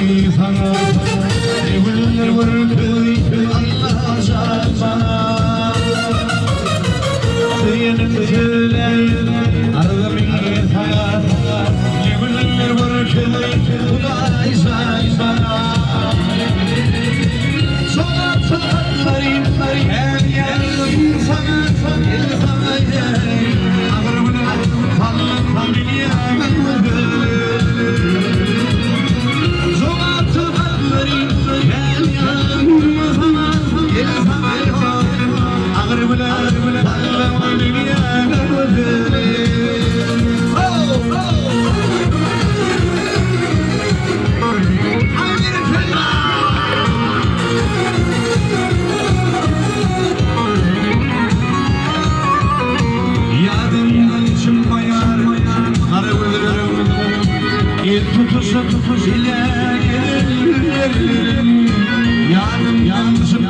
sana evliler var köy Allah sana senin söyleyin arzumin hayat evliler var köy Huday sana sokaklarım her yanım sana sana ağırımın fallın dünyanın tutuşa tutuş ile gelirim yanım yanlışım